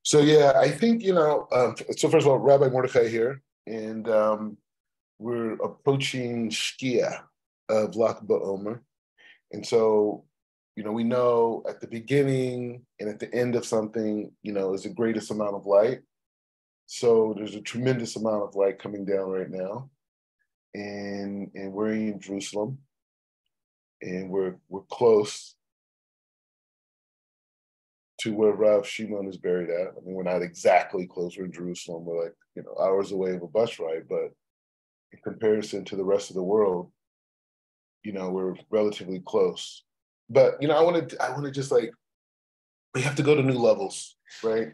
So yeah, I think so first of all, Rabbi Mordechai here, and we're approaching Shkia of Lag BaOmer, and so we know at the beginning and at the end of something, is the greatest amount of light. So there's a tremendous amount of light coming down right now, and we're in Jerusalem, and we're close to where Rav Shimon is buried at. I mean, we're not exactly close. We're in Jerusalem. We're like, hours away of a bus ride, but in comparison to the rest of the world, we're relatively close. But, I want to just like, we have to go to new levels, right?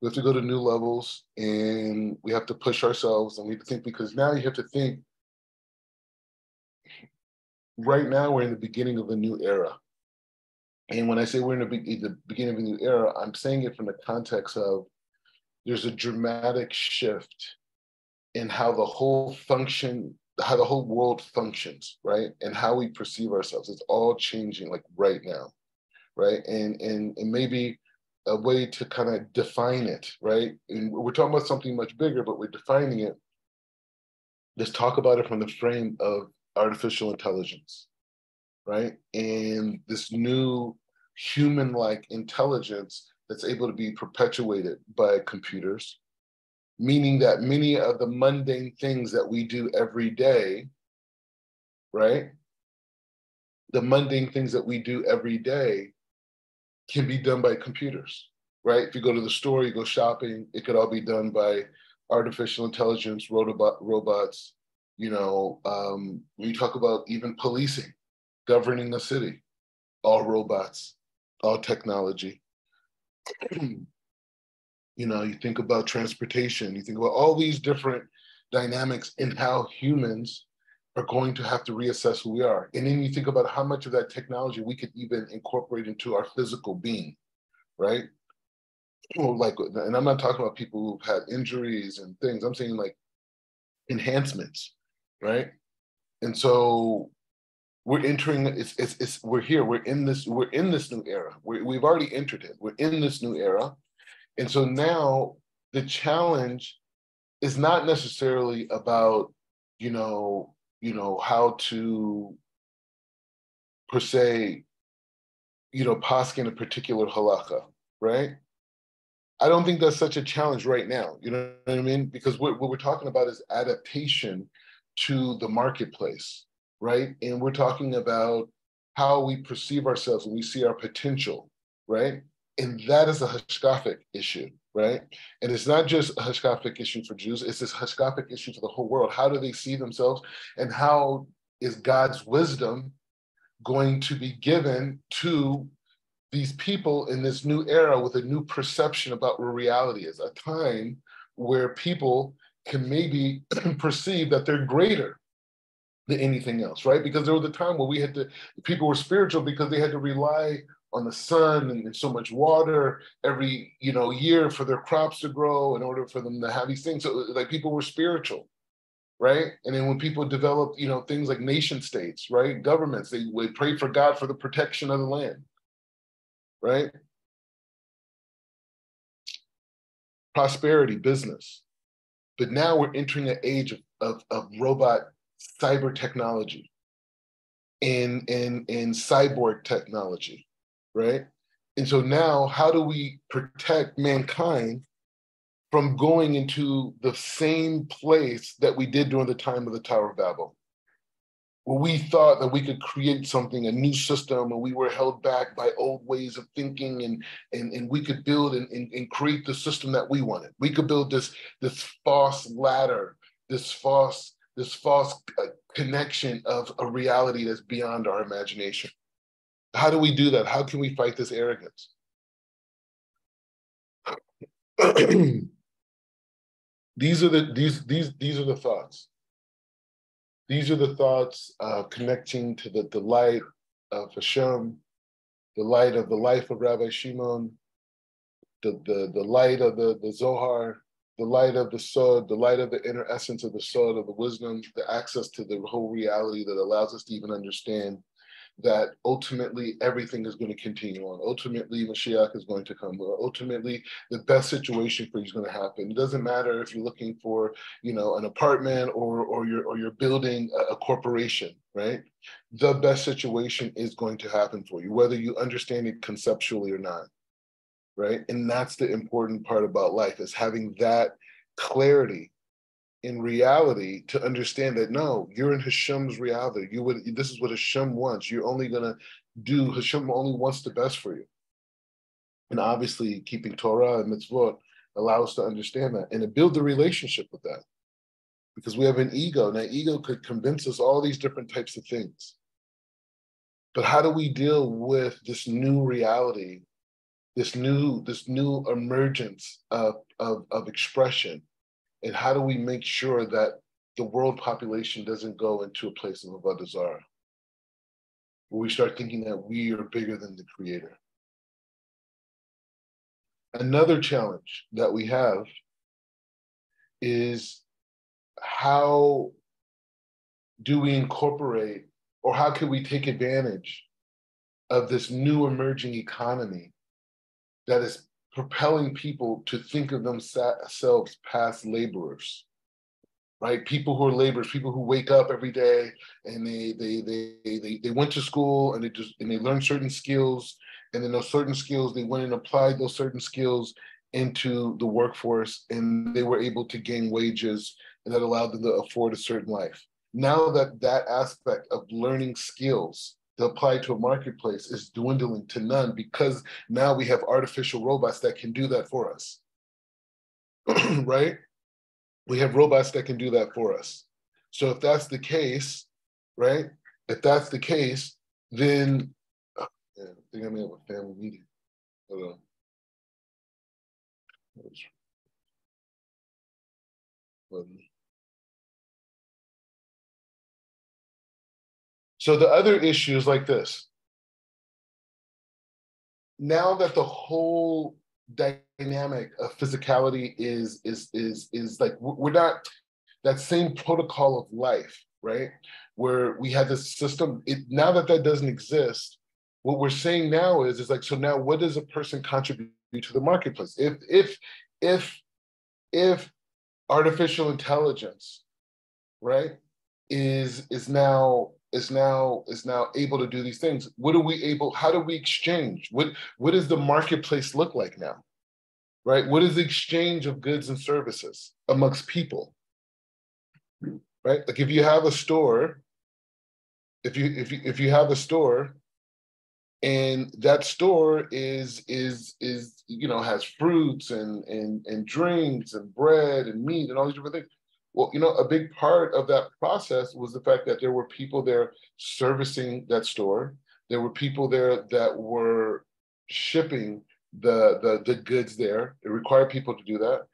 We have to go to new levels, and we have to push ourselves, and we have to think, because now you have to think, right now we're in the beginning of a new era. And when I say we're in the beginning of a new era, I'm saying it from the context of there's a dramatic shift in how the whole world functions, right? And how we perceive ourselves. It's all changing like right now, right? And maybe a way to kind of define it, right? And we're talking about something much bigger, but we're defining it. Let's talk about it from the frame of artificial intelligence, right? And this new human-like intelligence that's able to be perpetuated by computers, meaning that many of the mundane things that we do every day, right? The mundane things that we do every day can be done by computers, right? If you go to the store, you go shopping, it could all be done by artificial intelligence, robots. When you talk about even policing, governing the city, all robots, all technology. You think about transportation, you think about all these different dynamics and how humans are going to have to reassess who we are. And then you think about how much of that technology we could even incorporate into our physical being, right? And I'm not talking about people who've had injuries and things. I'm saying like enhancements, right? And so we're entering. We're here. We're in this new era. We've already entered it. We're in this new era, and so now the challenge is not necessarily about how to per se paskin a particular halacha, right? I don't think that's such a challenge right now. You know what I mean? Because what we're talking about is adaptation to the marketplace, right? And we're talking about how we perceive ourselves and we see our potential, right? And that is a Hashkafic issue, right? And it's not just a Hashkafic issue for Jews, it's this Hashkafic issue for the whole world. How do they see themselves, and how is God's wisdom going to be given to these people in this new era with a new perception about what reality is, a time where people can maybe perceive that they're greater than anything else, right? Because there was a time where people were spiritual because they had to rely on the sun and so much water every year for their crops to grow in order for them to have these things. So like people were spiritual, right? And then when people developed, things like nation states, right? Governments, they would pray for God for the protection of the land, right? Prosperity, business. But now we're entering an age of robot cyber technology and cyborg technology, right? And so now how do we protect mankind from going into the same place that we did during the time of the Tower of Babel, where we thought that we could create something, a new system, and we were held back by old ways of thinking, and we could build and create the system that we wanted. We could build this false ladder, this false connection of a reality that's beyond our imagination. How do we do that? How can we fight this arrogance? These are the thoughts. These are the thoughts connecting to the light of Hashem, the light of the life of Rabbi Shimon, the light of the Zohar, the light of the Sod, the light of the inner essence of the Sod, of the wisdom, the access to the whole reality that allows us to even understand that ultimately everything is going to continue on. Ultimately, Mashiach is going to come. Ultimately, the best situation for you is going to happen. It doesn't matter if you're looking for, an apartment or you're building a corporation, right? The best situation is going to happen for you, whether you understand it conceptually or not, right? And that's the important part about life, is having that clarity in reality to understand that no, you're in Hashem's reality. This is what Hashem wants. You're only gonna do, Hashem only wants the best for you. And obviously keeping Torah and mitzvot allow us to understand that and to build the relationship with that. Because we have an ego, and that ego could convince us all these different types of things. But how do we deal with this new reality, this new emergence of expression? And how do we make sure that the world population doesn't go into a place of Avodah Zarah, where we start thinking that we are bigger than the Creator? Another challenge that we have is, how do we incorporate, or how can we take advantage of this new emerging economy that is propelling people to think of themselves past laborers, right? People who are laborers, people who wake up every day and they went to school and they learned certain skills, and then those certain skills, they went and applied those certain skills into the workforce, and they were able to gain wages, and that allowed them to afford a certain life. Now that aspect of learning skills to apply to a marketplace is dwindling to none, because now we have artificial robots that can do that for us, right? We have robots that can do that for us. So if that's the case, right? If that's the case, then I think I may have a family meeting. Hold on. So the other issue is like this. Now that the whole dynamic of physicality is like, we're not that same protocol of life, right? Where we had this system. Now that doesn't exist, what we're saying now is like, so now what does a person contribute to the marketplace? If artificial intelligence, right, is now able to do these things, how do we exchange? What does the marketplace look like now? Right? What is the exchange of goods and services amongst people? Right? Like if you have a store, if you have a store, and that store is has fruits and drinks and bread and meat and all these different things. Well, a big part of that process was the fact that there were people there servicing that store. There were people there that were shipping the goods there. It required people to do that.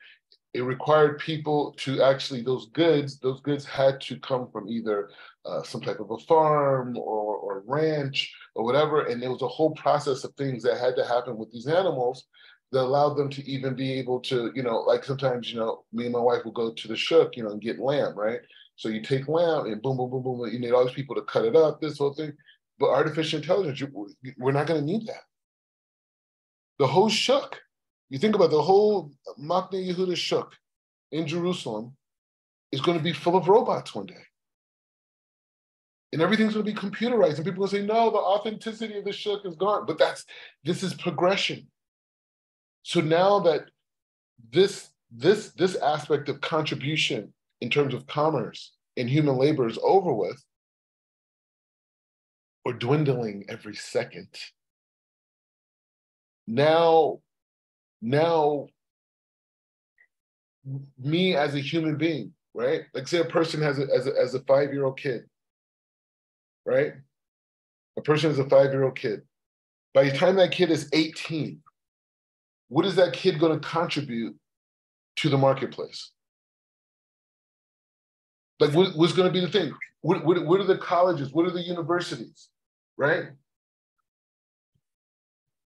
It required people to actually, those goods had to come from either some type of a farm or ranch or whatever. And there was a whole process of things that had to happen with these animals that allowed them to even be able to, like sometimes, me and my wife will go to the shuk, and get lamb, right? So you take lamb and boom, boom, boom, boom, you need all these people to cut it up, this whole thing. But artificial intelligence, we're not going to need that. The whole shuk, you think about the whole Makne Yehuda shuk in Jerusalem is going to be full of robots one day. And everything's going to be computerized. And people will say, no, the authenticity of the shuk is gone. But this is progression. So now that this aspect of contribution in terms of commerce and human labor is over with, or dwindling every second, now me as a human being, right? Like say a person has a 5-year-old kid, right? A person is a 5-year-old kid. By the time that kid is 18, what is that kid going to contribute to the marketplace? Like what's going to be the thing? What are the colleges? What are the universities, right?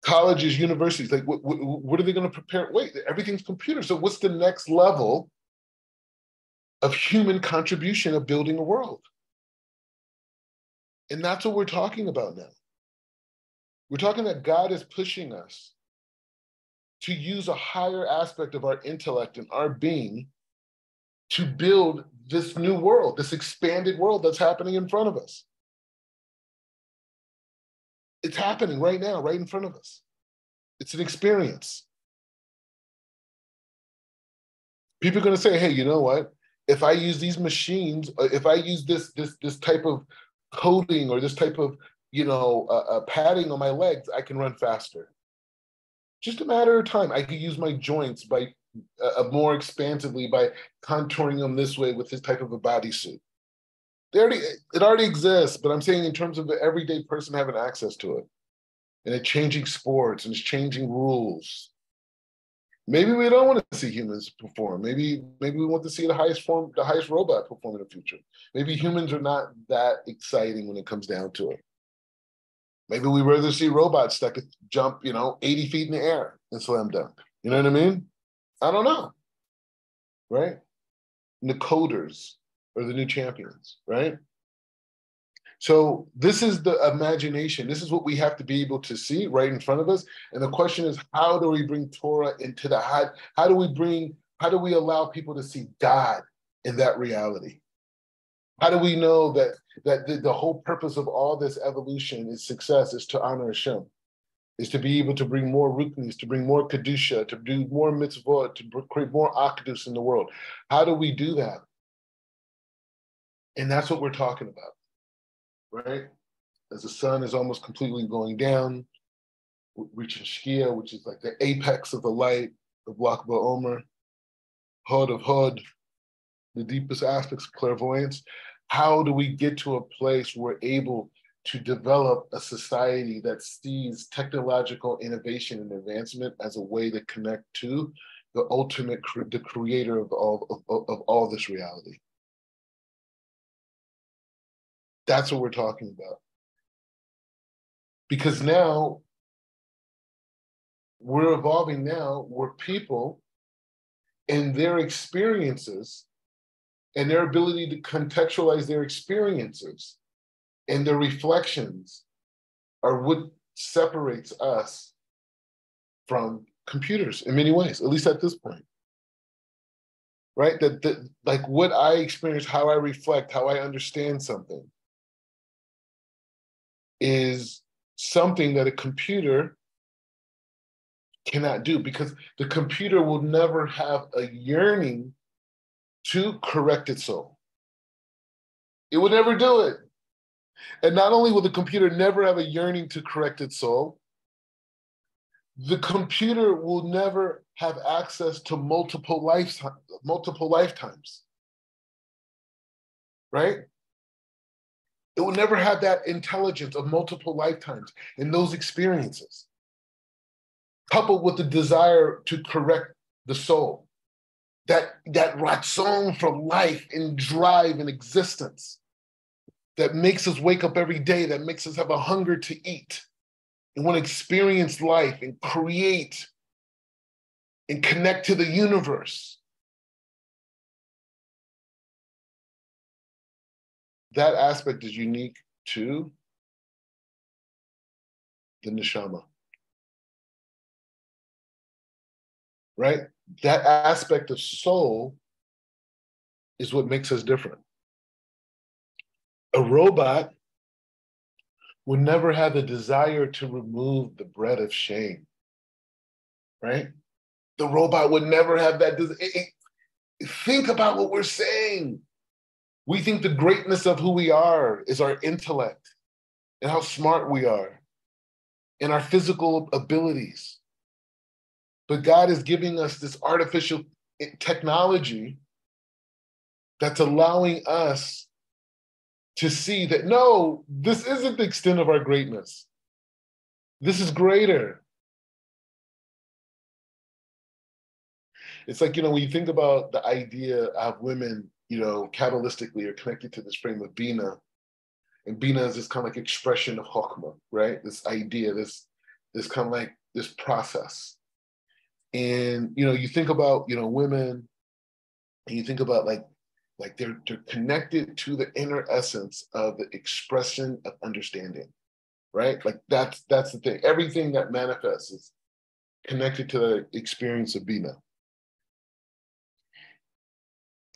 Colleges, universities, like what are they going to prepare? Wait, everything's computer. So what's the next level of human contribution of building a world? And that's what we're talking about now. We're talking that God is pushing us to use a higher aspect of our intellect and our being to build this new world, this expanded world that's happening in front of us. It's happening right now, right in front of us. It's an experience. People are going to say, hey, you know what? If I use these machines, if I use this type of coding or this type of, padding on my legs, I can run faster. Just a matter of time. I could use my joints by more expansively by contouring them this way with this type of a bodysuit. It already exists, but I'm saying in terms of the everyday person having access to it, and it's changing sports and it's changing rules. Maybe we don't want to see humans perform. Maybe we want to see the highest robot perform in the future. Maybe humans are not that exciting when it comes down to it. Maybe we'd rather see robots that could jump, 80 feet in the air and slam dunk. You know what I mean? I don't know, right? And the coders are the new champions, right? So this is the imagination. This is what we have to be able to see right in front of us. And the question is, how do we bring Torah into the how do we allow people to see God in that reality? How do we know that the whole purpose of all this evolution is success is to honor Hashem, is to be able to bring more ruknis, to bring more kedusha, to do more mitzvot, to create more akdus in the world? How do we do that? And that's what we're talking about. Right? As the sun is almost completely going down, reaching Shkia, which is like the apex of the light of Lach BaOmer, Hod of Hod, the deepest aspects of clairvoyance. How do we get to a place where we're able to develop a society that sees technological innovation and advancement as a way to connect to the ultimate, the creator of all this reality? That's what we're talking about. Because now we're evolving now where people and their experiences and their ability to contextualize their experiences and their reflections are what separates us from computers in many ways, at least at this point. Right? That like what I experience, how I reflect, how I understand something is something that a computer cannot do, because the computer will never have a yearning to correct its soul. It would never do it. And not only will the computer never have a yearning to correct its soul, the computer will never have access to multiple lifetimes. Right? It will never have that intelligence of multiple lifetimes and those experiences, coupled with the desire to correct the soul, that ratzon for life and drive and existence that makes us wake up every day, that makes us have a hunger to eat and want to experience life and create and connect to the universe. That aspect is unique to the neshama, right? That aspect of soul is what makes us different. A robot would never have the desire to remove the bread of shame, right? The robot would never have that desire. Think about what we're saying. We think the greatness of who we are is our intellect and how smart we are and our physical abilities. But God is giving us this artificial technology that's allowing us to see that, no, this isn't the extent of our greatness. This is greater. It's like, when you think about the idea of women, Kabbalistically are connected to this frame of Bina. And Bina is this kind of like expression of Chokhmah, right? This idea, this kind of like this process. And, you think about, women, and you think about like Like they're connected to the inner essence of the expression of understanding, right? Like that's the thing. Everything that manifests is connected to the experience of Bina.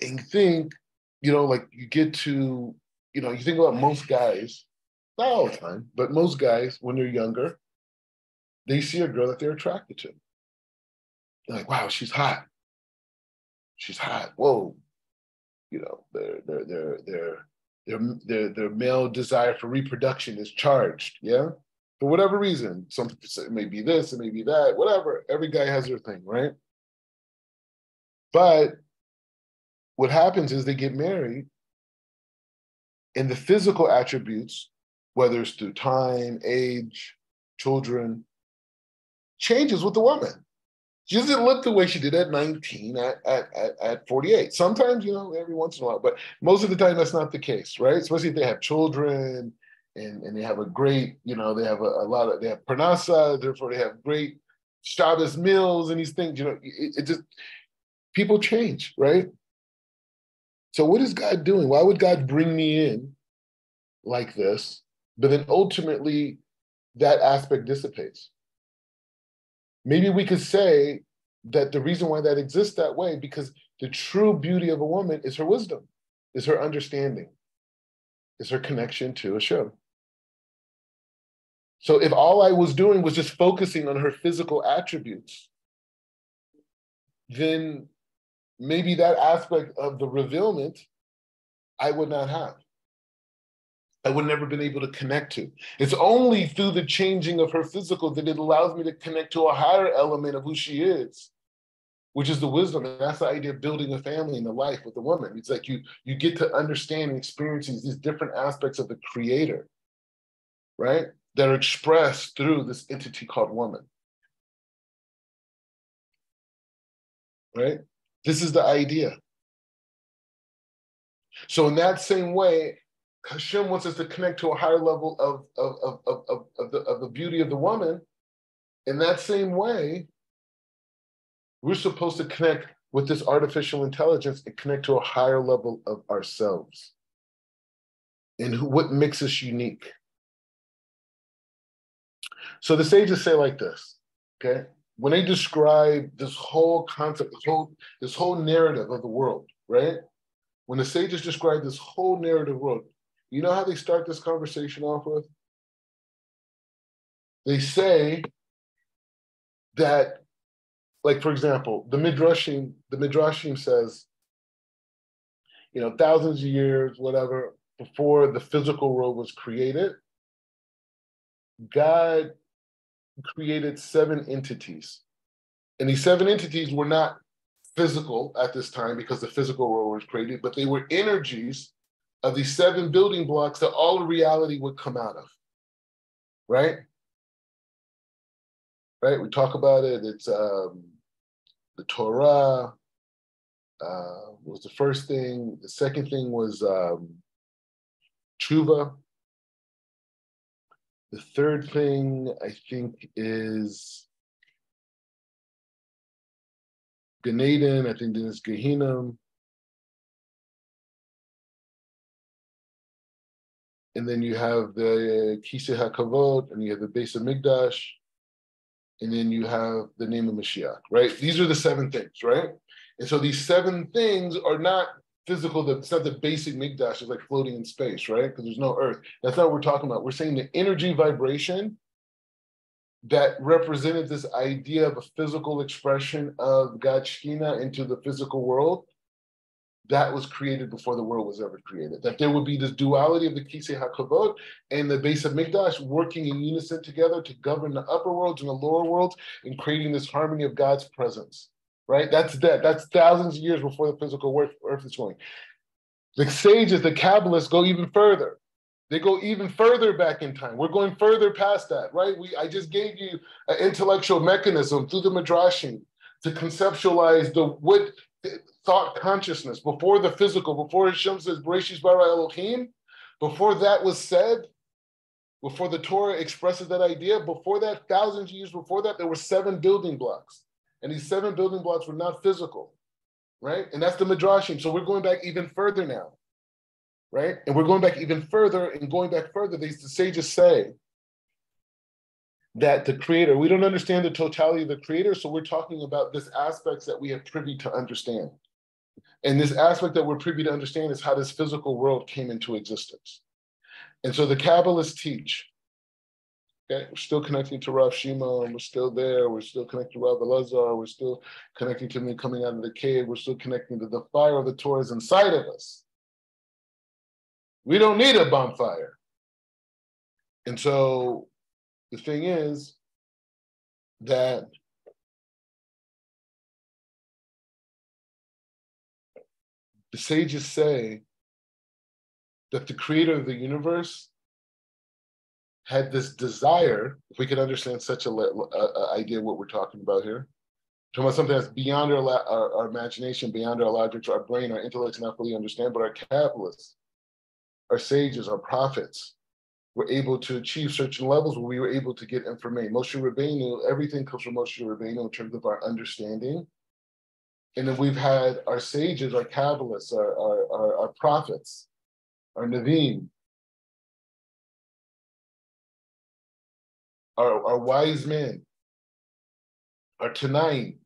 And you think, like you get to, you think about most guys, not all the time, but most guys, when they're younger, they see a girl that they're attracted to. They're like, wow, she's hot. She's hot. Whoa. Their male desire for reproduction is charged, yeah? For whatever reason. Some people say it may be this, it may be that, whatever. Every guy has their thing, right? But what happens is they get married, and the physical attributes, whether it's through time, age, children, changes with the woman. She doesn't look the way she did at 19, at 48. Sometimes, every once in a while, but most of the time that's not the case, right? Especially if they have children and they have a great, they have they have parnasa, therefore they have great Shabbos meals and these things, it just, people change, right? So what is God doing? Why would God bring me in like this? But then ultimately that aspect dissipates. Maybe we could say that the reason why that exists that way, because the true beauty of a woman is her wisdom, is her understanding, is her connection to Hashem. So if all I was doing was just focusing on her physical attributes, then maybe that aspect of the revealment I would not have. I would never been able to connect to. It's only through the changing of her physical that it allows me to connect to a higher element of who she is, which is the wisdom. And that's the idea of building a family and a life with a woman. It's like you get to understand and experience these different aspects of the creator, right? That are expressed through this entity called woman, right? This is the idea. So in that same way, Hashem wants us to connect to a higher level of the beauty of the woman. In that same way, we're supposed to connect with this artificial intelligence and connect to a higher level of ourselves and what makes us unique. So the sages say like this, okay? When they describe this whole concept, this whole narrative of the world, right? When the sages describe this whole narrative world, you know how they start this conversation off with? They say that, like, for example, the Midrashim says, thousands of years, whatever, before the physical world was created, God created 7 entities. And these 7 entities were not physical at this time because the physical world was created, but they were energies of these 7 building blocks that all of reality would come out of, right? Right, we talk about it, it's the Torah was the first thing. The second thing was Tshuva. The third thing, I think, is Gan Eden. I think then it's Gehinnom. And then you have the Kisei HaKavod, and you have the Beis HaMikdash, and then you have the name of Mashiach, right? These are the 7 things, right? And so these 7 things are not physical, it's not the basic Mikdash, it's like floating in space, right? Because there's no earth. That's not what we're talking about. We're saying the energy vibration that represented this idea of a physical expression of God's Shekhinah into the physical world, that was created before the world was ever created. That there would be this duality of the Kisei HaKavod and the Beis HaMikdash working in unison together to govern the upper worlds and the lower worlds and creating this harmony of God's presence, right? That's thousands of years before the physical earth is going. The sages, the Kabbalists go even further. They go even further back in time. We're going further past that, right? I just gave you an intellectual mechanism through the Midrashim to conceptualize what thought consciousness before the physical, before Hashem says Bereshis bara Elohim, before that was said, before the Torah expresses that idea, before that, thousands of years before that, there were 7 building blocks. And these 7 building blocks were not physical. right? And that's the Midrashim. So we're going back even further now, right? And we're going back even further and going back further. The sages say that the creator, we don't understand the totality of the creator, so we're talking about this aspects that we are privy to understand. And this aspect that we're privy to understand is how this physical world came into existence. And so the Kabbalists teach, okay, we're still connecting to Rav Shimon, we're still there, we're still connecting to Rav Elazar, we're still connecting to me coming out of the cave, we're still connecting to the fire of the Torah is inside of us. We don't need a bonfire. And so the thing is that the sages say that the creator of the universe had this desire, if we could understand such a idea of what we're talking about here, talking about something that's beyond our imagination, beyond our logic, our brain, our intellects not fully understand, but our Kabbalists, our sages, our prophets, were able to achieve certain levels where we were able to get information. Moshe Rabbeinu, everything comes from Moshe Rabbeinu in terms of our understanding. And then we've had our sages, our Kabbalists, our prophets, our Nevi'im, our wise men, our Tanaim.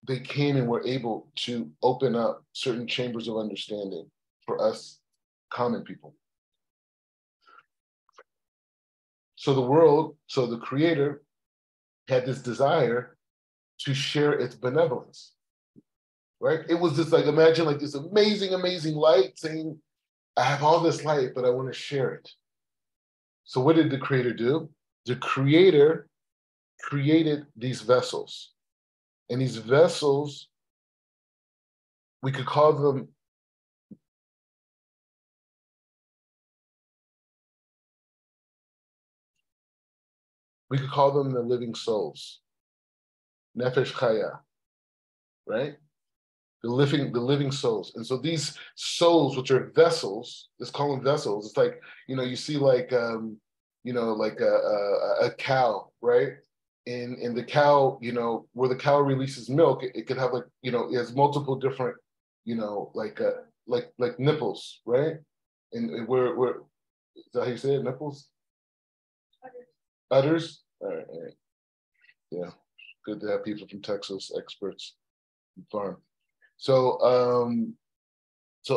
They came and were able to open up certain chambers of understanding for us common people. So the world, so the creator had this desire to share its benevolence, right? It was just like, imagine like this amazing, amazing light saying, I have all this light, but I want to share it. So what did the creator do? The creator created these vessels. And these vessels, we could call them the living souls. Nefesh Chaya, right? The living souls. And so these souls, which are vessels, let's call them vessels. It's like, you see like, like a cow, right? And the cow, where the cow releases milk, it could have like, it has multiple different, like nipples, right? And we're is that how you say it? Nipples? Udders? All right. Yeah. Good to have people from Texas, experts in farm. So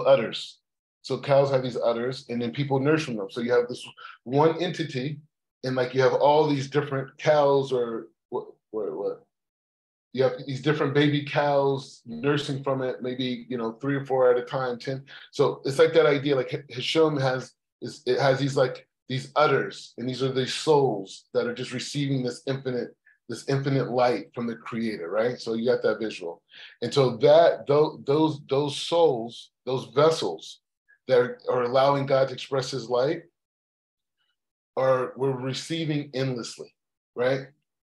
udders. So cows have these udders, and then people nurse from them. So you have this one entity, and like you have all these different cows, or what? You have these different baby cows nursing from it, maybe 3 or 4 at a time, 10. So it's like that idea. Like Hashem has these udders, and these are these souls that are just receiving this infinite light from the creator, right? So you got that visual. And so those souls, those vessels that are allowing God to express his light we're receiving endlessly, right?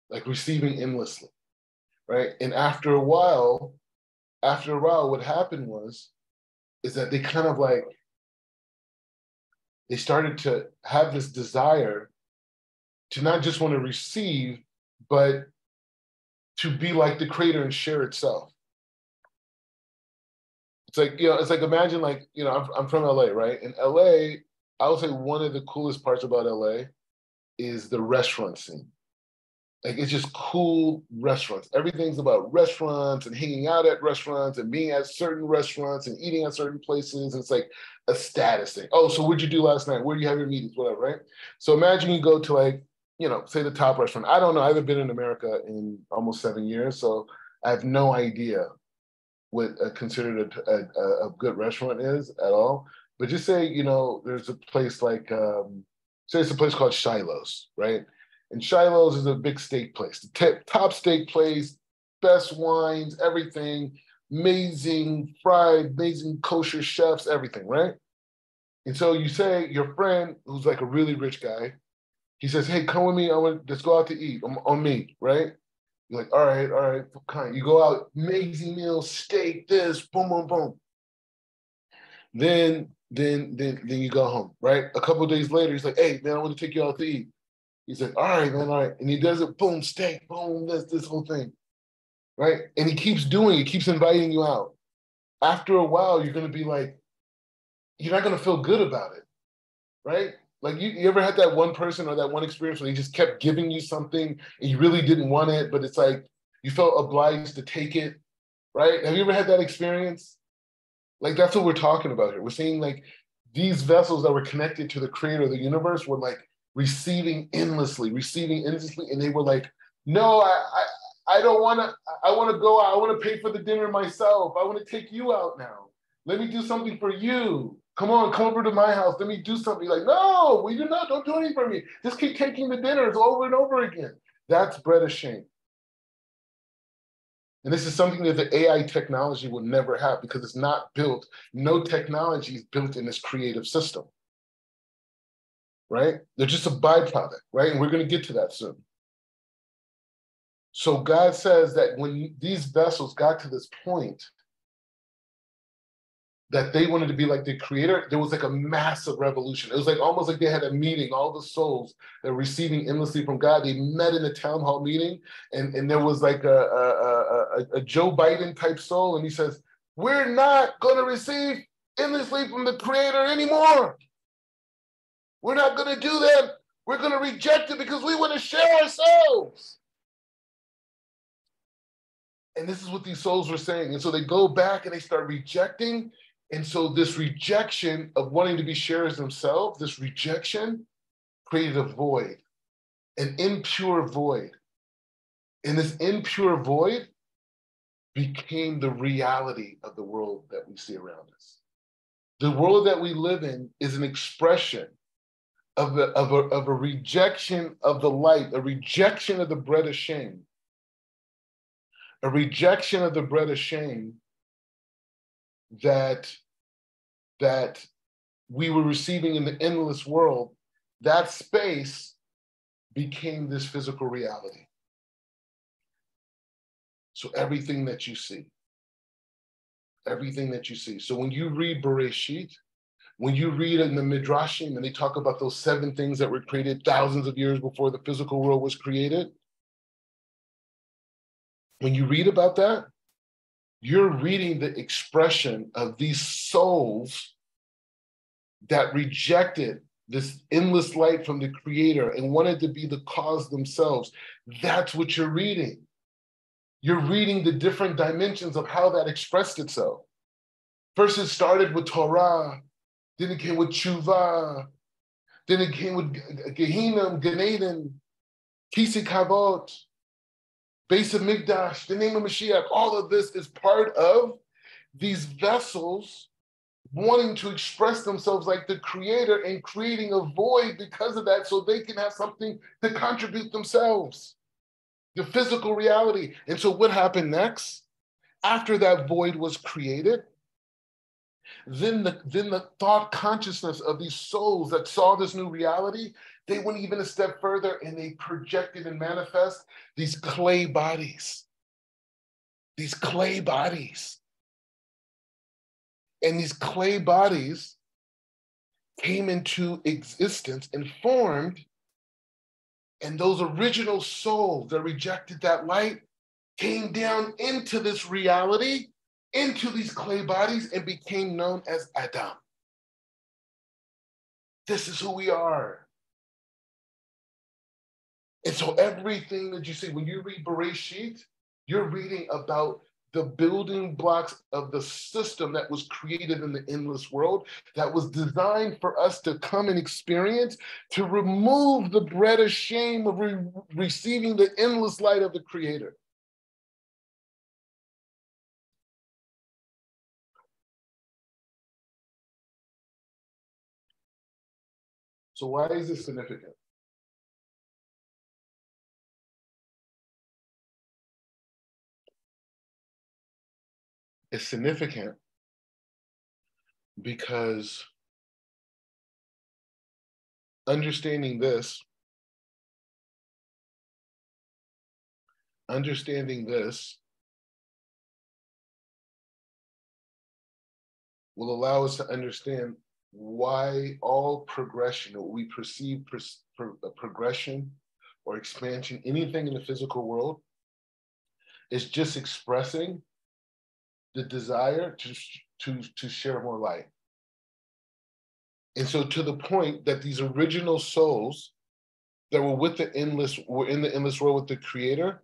Like receiving endlessly, right? And after a while, what happened is that they kind of like, they started to have this desire to not just want to receive, but to be like the creator and share itself. It's like, imagine like, I'm from LA, right? In LA, I would say one of the coolest parts about LA is the restaurant scene. Like, it's just cool restaurants. Everything's about restaurants and hanging out at restaurants and being at certain restaurants and eating at certain places. It's like a status thing. Oh, so what'd you do last night? Where do you have your meetings? Whatever, right? So imagine you go to like, say the top restaurant. I don't know. I haven't been in America in almost 7 years, so I have no idea what considered a good restaurant is at all. But just say, there's a place like, say it's a place called Shiloh's, right? And Shiloh's is a big steak place, the top steak place, best wines, everything, amazing kosher chefs, everything, right? And so you say your friend, who's like a really rich guy, he says, hey, come with me. Let's go out to eat on me, right? You're like, all right, kind. You go out, amazing meal, steak, this, boom, boom, boom. Then you go home, right? A couple of days later, he's like, hey, man, I want to take you out to eat. He's like, all right, man, all right. And he does it, boom, steak, boom, this whole thing, right? And he keeps doing it, keeps inviting you out. After a while, you're going to be like, you're not going to feel good about it, right? Like you ever had that one person or that one experience where they just kept giving you something and you really didn't want it, but it's like you felt obliged to take it, right? Have you ever had that experience? Like that's what we're talking about here. We're saying like these vessels that were connected to the creator of the universe were like receiving endlessly, and they were like, no, I don't want to, I want to go out. I want to pay for the dinner myself. I want to take you out now. Let me do something for you. Come on, come over to my house. Let me do something. Like, no, we do not. Don't do anything for me. Just keep taking the dinners over and over again. That's bread of shame. And this is something that the AI technology will never have because it's not built. No technology is built in this creative system, right? They're just a byproduct, right? And we're going to get to that soon. So God says that when these vessels got to this point, that they wanted to be like the creator, there was like a massive revolution. It was like almost like they had a meeting, all the souls that were receiving endlessly from God. They met in a town hall meeting, and there was like a Joe Biden type soul, and he says, we're not going to receive endlessly from the creator anymore. We're not going to do that. We're going to reject it because we want to share ourselves. And this is what these souls were saying. And so they go back and they start rejecting. And so this rejection of wanting to be sharers themselves, this rejection created a void, an impure void. And this impure void became the reality of the world that we see around us. The world that we live in is an expression of a rejection of the light, a rejection of the bread of shame, a rejection of the bread of shame that we were receiving in the endless world. That space became this physical reality. So everything that you see. So when you read Bereshit, when you read in the Midrashim and they talk about those 7 things that were created thousands of years before the physical world was created, when you read about that, you're reading the expression of these souls that rejected this endless light from the creator and wanted to be the cause themselves. That's what you're reading. You're reading the different dimensions of how that expressed itself. First, it started with Torah, then it came with Tshuva, then it came with Gehinnom, Gan Eden, Kisei Kavod, Beis Hamikdash, the name of Mashiach. All of this is part of these vessels wanting to express themselves like the creator and creating a void because of that so they can have something to contribute themselves, the physical reality. And so what happened next? After that void was created, then the thought consciousness of these souls that saw this new reality, they went even a step further and they projected and manifest these clay bodies. These clay bodies. And these clay bodies came into existence and formed, and those original souls that rejected that light came down into this reality, into these clay bodies, and became known as Adam. This is who we are. And so everything that you see, when you read Bereshit, you're reading about the building blocks of the system that was created in the endless world, that was designed for us to come and experience, to remove the bread of shame of receiving the endless light of the Creator. So why is this significant? It's significant because understanding this will allow us to understand why all progression, or we perceive progression or expansion, anything in the physical world, is just expressing the desire to share more light. And so to the point that these original souls that were in the endless world with the creator,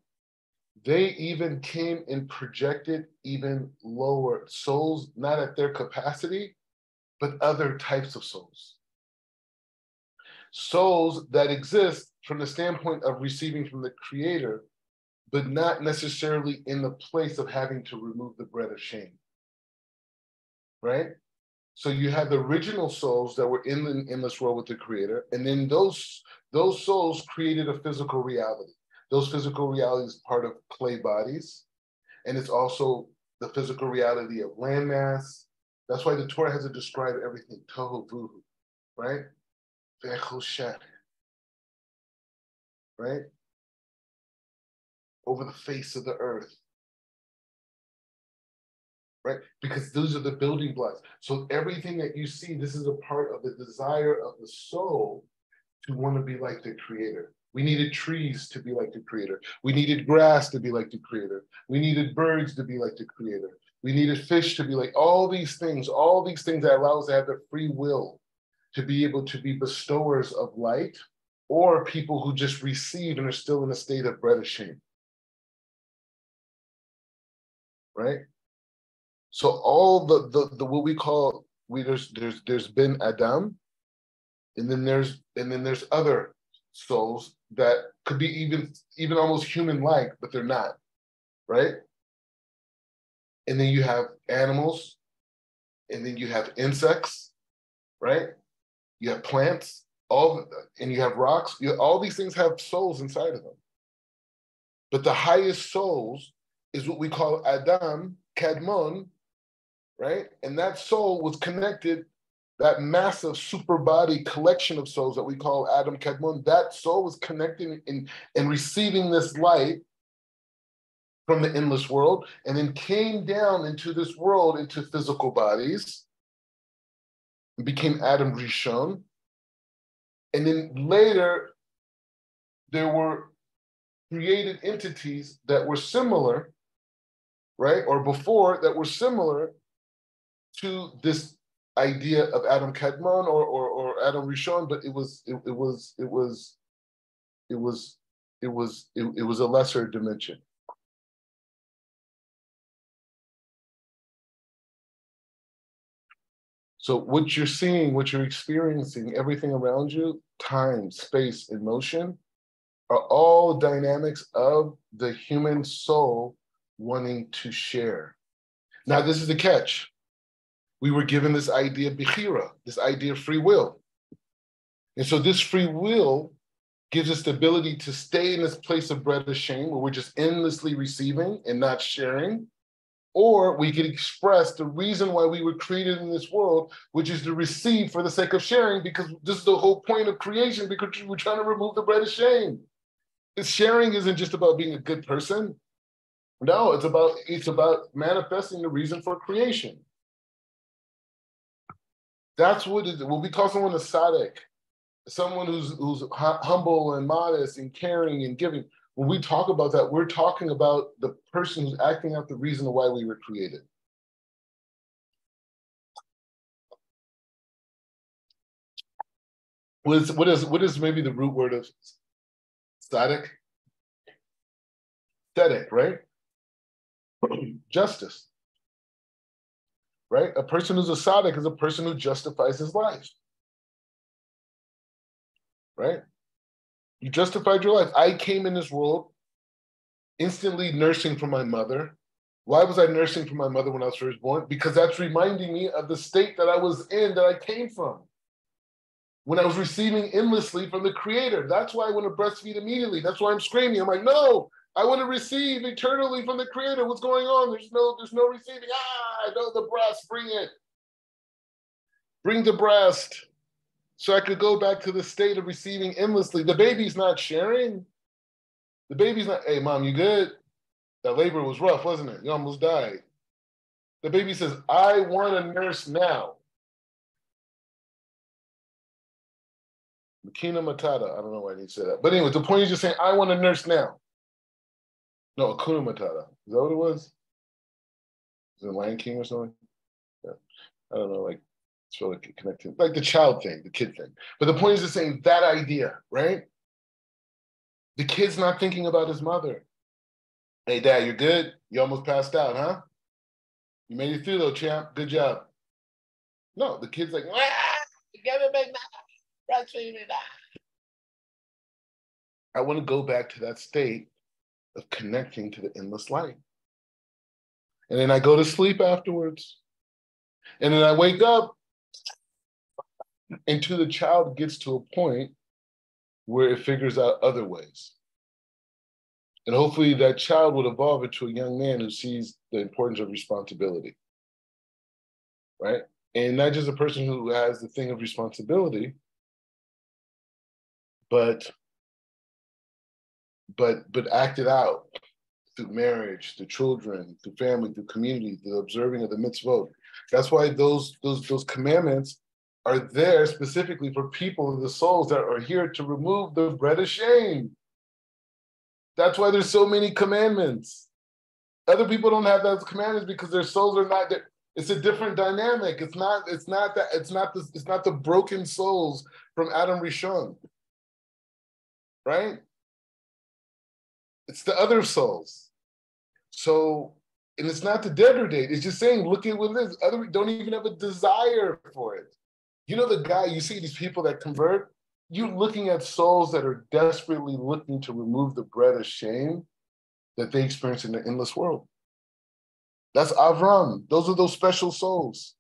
they even came and projected even lower souls, not at their capacity, but other types of souls. Souls that exist from the standpoint of receiving from the creator, but not necessarily in the place of having to remove the bread of shame, right? So you have the original souls that were in the endless world with the creator, and then those souls created a physical reality. Those physical realities are part of clay bodies, and it's also the physical reality of landmass. That's why the Torah has to describe everything, tohu vuhu, right? Right? Over the face of the earth, right? Because those are the building blocks. So everything that you see, this is a part of the desire of the soul to want to be like the creator. We needed trees to be like the creator. We needed grass to be like the creator. We needed birds to be like the creator. We needed fish to be like all these things that allow us to have the free will to be able to be bestowers of light, or people who just receive and are still in a state of bread of shame. Right? So all the what we call there's been Adam, and then there's other souls that could be even almost human-like, but they're not, right? And then you have animals, and then you have insects, right? You have plants, and you have rocks. All these things have souls inside of them. But the highest souls is what we call Adam, Kadmon, right? And that soul was connected, that massive super body collection of souls that we call Adam Kadmon, that soul was connecting and receiving this light from the endless world, and then came down into this world, into physical bodies, and became Adam Rishon. And then later, there were created entities that were similar, right? Or before, that were similar to this idea of Adam Kadmon or Adam Rishon, but it was a lesser dimension. So what you're seeing, what you're experiencing, everything around you, time, space, and motion, are all dynamics of the human soul wanting to share. Now, this is the catch. We were given this idea of bechira, this idea of free will. And so this free will gives us the ability to stay in this place of bread of shame where we're just endlessly receiving and not sharing. Or we could express the reason why we were created in this world, which is to receive for the sake of sharing, because this is the whole point of creation, because we're trying to remove the bread of shame. This sharing isn't just about being a good person. No, it's about manifesting the reason for creation. That's what we call someone a tzaddik, someone who's humble and modest and caring and giving. When we talk about that, we're talking about the person who's acting out the reason why we were created. What is maybe the root word of tzaddik? Tzedek, right? Justice, right? A person who's a tzaddik is a person who justifies his life, right? You justified your life. I came in this world instantly nursing from my mother. Why was I nursing from my mother when I was first born? Because that's reminding me of the state that I was in, that I came from. When I was receiving endlessly from the creator. That's why I want to breastfeed immediately. That's why I'm screaming. I'm like, no, I want to receive eternally from the creator. What's going on? There's no receiving. No, the breast, bring it. Bring the breast. So I could go back to the state of receiving endlessly. The baby's not sharing. The baby's not, hey, mom, you good? That labor was rough, wasn't it? You almost died. The baby says, I want a nurse now. Makina Matata. I don't know why I need to say that. But anyway, the point is just saying, I want a nurse now. No, Akuna Matata. Is that what it was? Is it Lion King or something? Yeah. I don't know, like it's really connected, like the child thing, the kid thing. But the point is just saying that idea, right? The kid's not thinking about his mother. Hey, Dad, you're good? You almost passed out, huh? You made it through though, champ. Good job. No, the kid's like, give me back now. Breastfeed me now. I want to go back to that state of connecting to the endless light. And then I go to sleep afterwards. And then I wake up until the child gets to a point where it figures out other ways. And hopefully that child would evolve into a young man who sees the importance of responsibility, right? And not just a person who has the thing of responsibility, but act it out through marriage, through children, through family, through community, through observing of the mitzvot. That's why those commandments are there specifically for people of the souls that are here to remove the bread of shame. That's why there's so many commandments. Other people don't have those commandments because their souls are not there. It's a different dynamic. It's not the broken souls from Adam Rishon, right? It's the other souls. So, and it's not to degrade. It's just saying, look at what it is. Other don't even have a desire for it. You know, the guy, you see these people that convert, you're looking at souls that are desperately looking to remove the bread of shame that they experience in the endless world. That's Avram. Those are those special souls.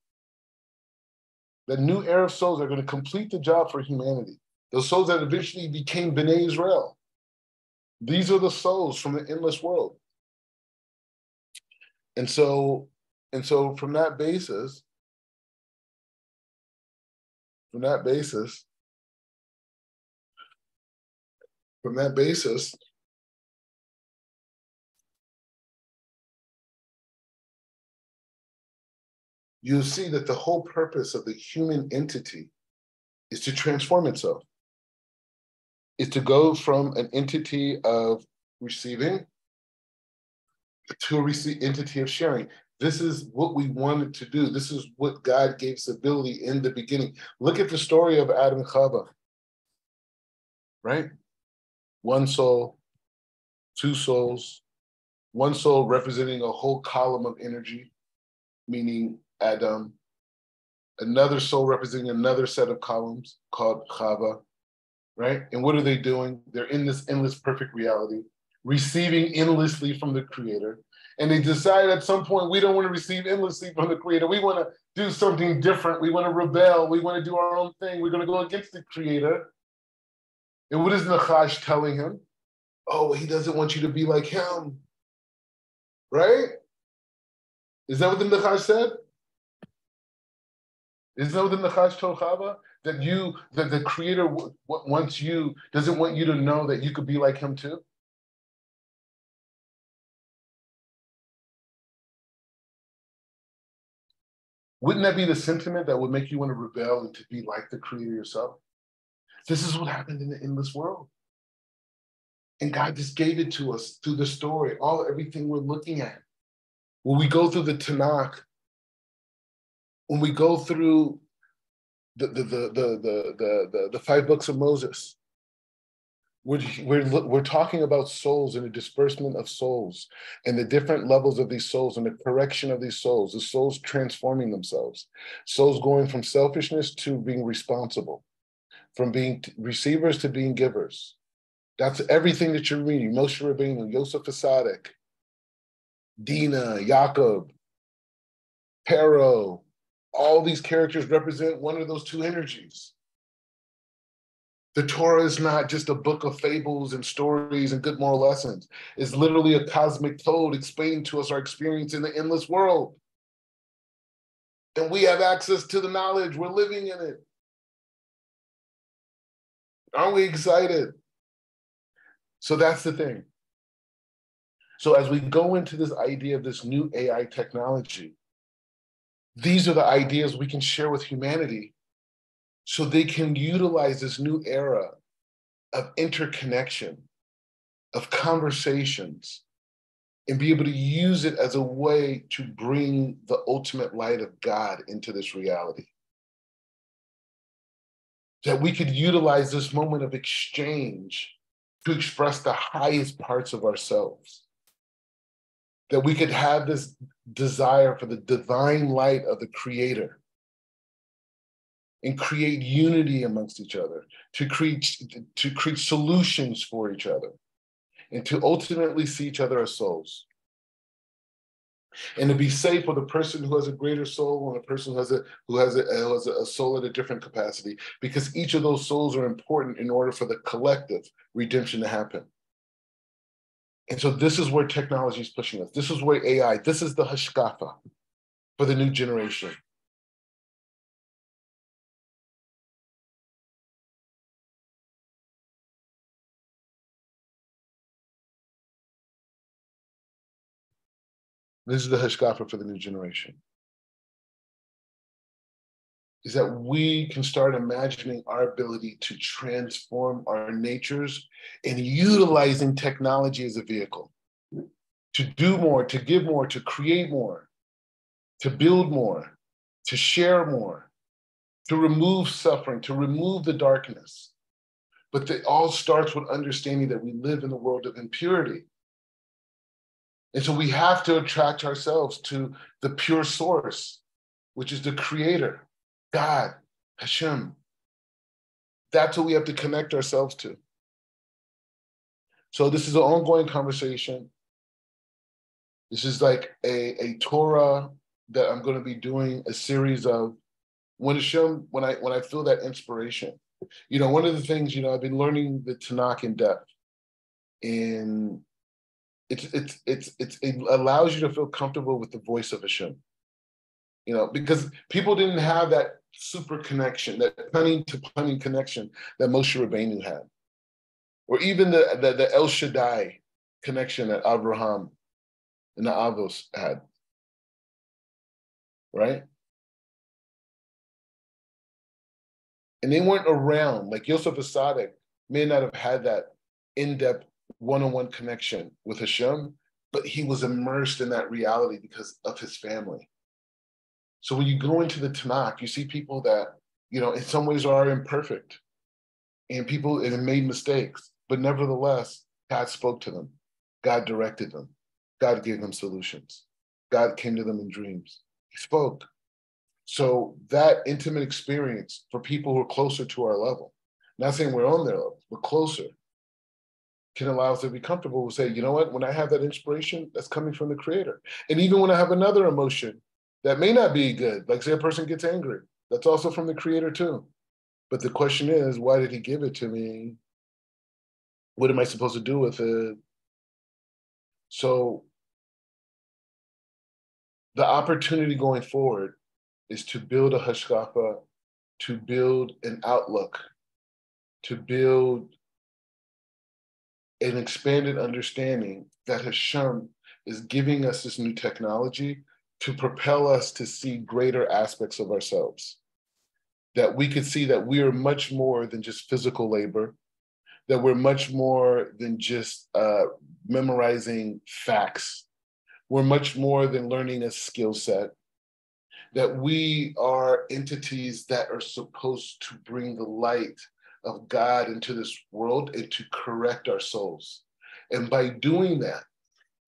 The new era of souls are going to complete the job for humanity. Those souls that eventually became Bnei Israel. These are the souls from the endless world. And so from that basis, you'll see that the whole purpose of the human entity is to transform itself. Is to go from an entity of receiving to an entity of sharing. This is what we wanted to do. This is what God gave us ability in the beginning. Look at the story of Adam and Chava, right? One soul, two souls, one soul representing a whole column of energy, meaning Adam, another soul representing another set of columns called Chava, right? And what are they doing? They're in this endless perfect reality, receiving endlessly from the Creator. And they decide at some point, we don't want to receive endlessly from the Creator. We want to do something different. We want to rebel. We want to do our own thing. We're going to go against the Creator. And what is Nachash telling him? Oh, he doesn't want you to be like him, right? Is that what the Nachash said? Isn't that what the Nachash told Chava? That the Creator doesn't want you to know that you could be like him too? Wouldn't that be the sentiment that would make you want to rebel and to be like the Creator yourself? This is what happened in the endless world. And God just gave it to us through the story, everything we're looking at. When we go through the Tanakh, when we go through the 5 books of Moses, we're talking about souls and the disbursement of souls and the different levels of these souls and the correction of these souls, the souls transforming themselves, souls going from selfishness to being responsible, from being receivers to being givers. That's everything that you're reading. Moshe Rabbeinu, Yosef Asadik, Dina, Yaakov, Pharaoh, all these characters represent one of those two energies. The Torah is not just a book of fables and stories and good moral lessons. It's literally a cosmic code explaining to us our experience in the endless world. And we have access to the knowledge. We're living in it. Aren't we excited? So that's the thing. So as we go into this idea of this new AI technology, these are the ideas we can share with humanity so they can utilize this new era of interconnection, of conversations, and be able to use it as a way to bring the ultimate light of God into this reality. That we could utilize this moment of exchange to express the highest parts of ourselves. That we could have this desire for the divine light of the Creator and create unity amongst each other, to create solutions for each other, and to ultimately see each other as souls. And to be safe with a person who has a greater soul and a person who has a soul at a different capacity, because each of those souls are important in order for the collective redemption to happen. And so this is where technology is pushing us. This is where AI, this is the Hashkafa for the new generation. This is the Hashkafa for the new generation. Is that we can start imagining our ability to transform our natures and utilizing technology as a vehicle to do more, to give more, to create more, to build more, to share more, to remove suffering, to remove the darkness. But it all starts with understanding that we live in a world of impurity. And so we have to attract ourselves to the pure source, which is the Creator, God, Hashem. That's what we have to connect ourselves to. So this is an ongoing conversation. This is like a Torah that I'm going to be doing a series of when Hashem, when I feel that inspiration. You know, one of the things, I've been learning the Tanakh in depth, and it allows you to feel comfortable with the voice of Hashem. Because people didn't have that super connection, that punning to punning connection that Moshe Rabbeinu had, or even the El Shaddai connection that Abraham and the Avos had, right? And they weren't around. Like Yosef Asadiq may not have had that in-depth one-on-one connection with Hashem, but he was immersed in that reality because of his family. So when you go into the Tanakh, you see people that, in some ways are imperfect, and people have made mistakes, but nevertheless, God spoke to them. God directed them. God gave them solutions. God came to them in dreams. He spoke. So that intimate experience for people who are closer to our level, not saying we're on their level, but closer, can allow us to be comfortable with say, you know what, when I have that inspiration, that's coming from the Creator. And even when I have another emotion that may not be good, like say a person gets angry, that's also from the Creator too. But the question is, why did He give it to me? What am I supposed to do with it? So the opportunity going forward is to build a hashkafa, to build an outlook, to build an expanded understanding that Hashem is giving us this new technology to propel us to see greater aspects of ourselves. That we could see that we are much more than just physical labor, that we're much more than just memorizing facts. We're much more than learning a skill set, that we are entities that are supposed to bring the light of God into this world and to correct our souls. And by doing that,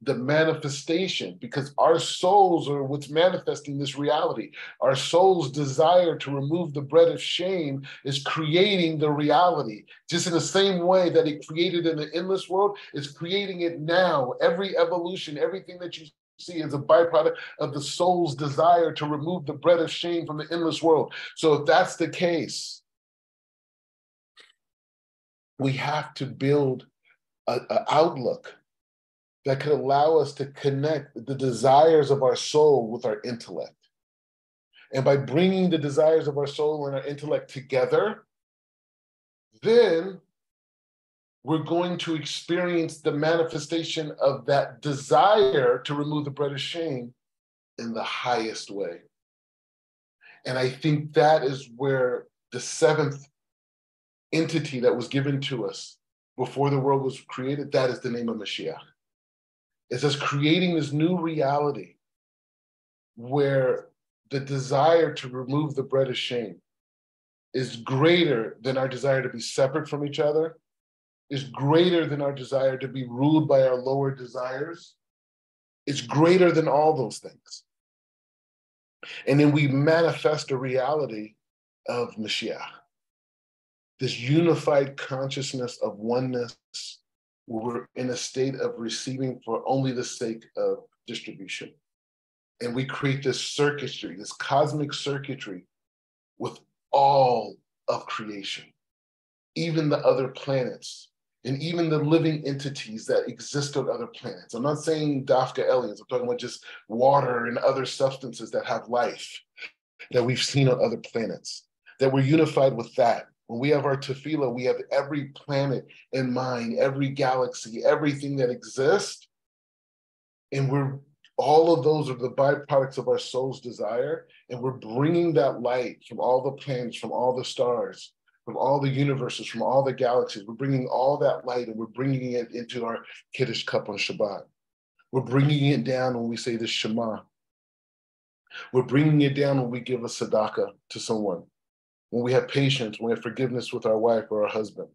the manifestation, because our souls are what's manifesting this reality. Our soul's desire to remove the bread of shame is creating the reality. Just in the same way that it created in the endless world, it's creating it now. Every evolution, everything that you see is a byproduct of the soul's desire to remove the bread of shame from the endless world. So if that's the case, we have to build an outlook that could allow us to connect the desires of our soul with our intellect. And by bringing the desires of our soul and our intellect together, then we're going to experience the manifestation of that desire to remove the bread of shame in the highest way. And I think that is where the seventh entity that was given to us before the world was created, that is the name of Mashiach. It's us creating this new reality where the desire to remove the bread of shame is greater than our desire to be separate from each other, is greater than our desire to be ruled by our lower desires. It's greater than all those things. And then we manifest a reality of Mashiach, this unified consciousness of oneness, where we're in a state of receiving for only the sake of distribution. And we create this circuitry, this cosmic circuitry with all of creation, even the other planets, and even the living entities that exist on other planets. I'm not saying Dafka aliens, I'm talking about just water and other substances that have life that we've seen on other planets, that we're unified with that. When we have our tefillah, we have every planet in mind, every galaxy, everything that exists, and all of those are the byproducts of our soul's desire, and we're bringing that light from all the planets, from all the stars, from all the universes, from all the galaxies. We're bringing all that light and we're bringing it into our Kiddush cup on Shabbat. We're bringing it down when we say the Shema. We're bringing it down when we give a tzedakah to someone, when we have patience, when we have forgiveness with our wife or our husband.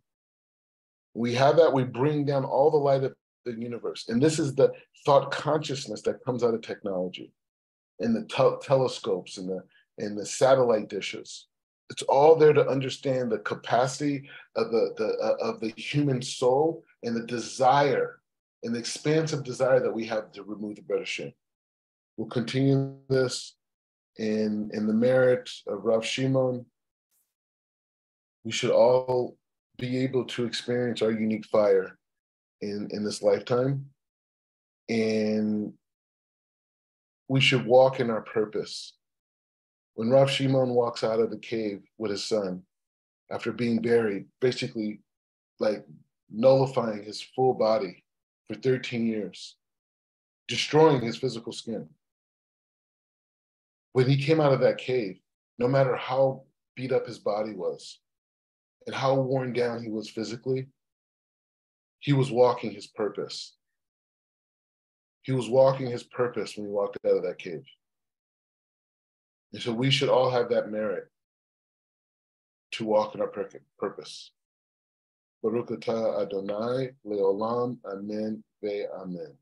When we have that, we bring down all the light of the universe. And this is the thought consciousness that comes out of technology and the telescopes and the satellite dishes. It's all there to understand the capacity of the human soul and the desire and the expansive desire that we have to remove the bread of shame. We'll continue this in the merit of Rav Shimon. We should all be able to experience our unique fire in this lifetime. And we should walk in our purpose. When Rav Shimon walks out of the cave with his son, after being buried, basically like nullifying his full body for 13 years, destroying his physical skin. When he came out of that cave, no matter how beat up his body was and how worn down he was physically, he was walking his purpose. He was walking his purpose when he walked out of that cave. And so we should all have that merit to walk in our purpose. Baruch atah Adonai leolam, amen ve amen.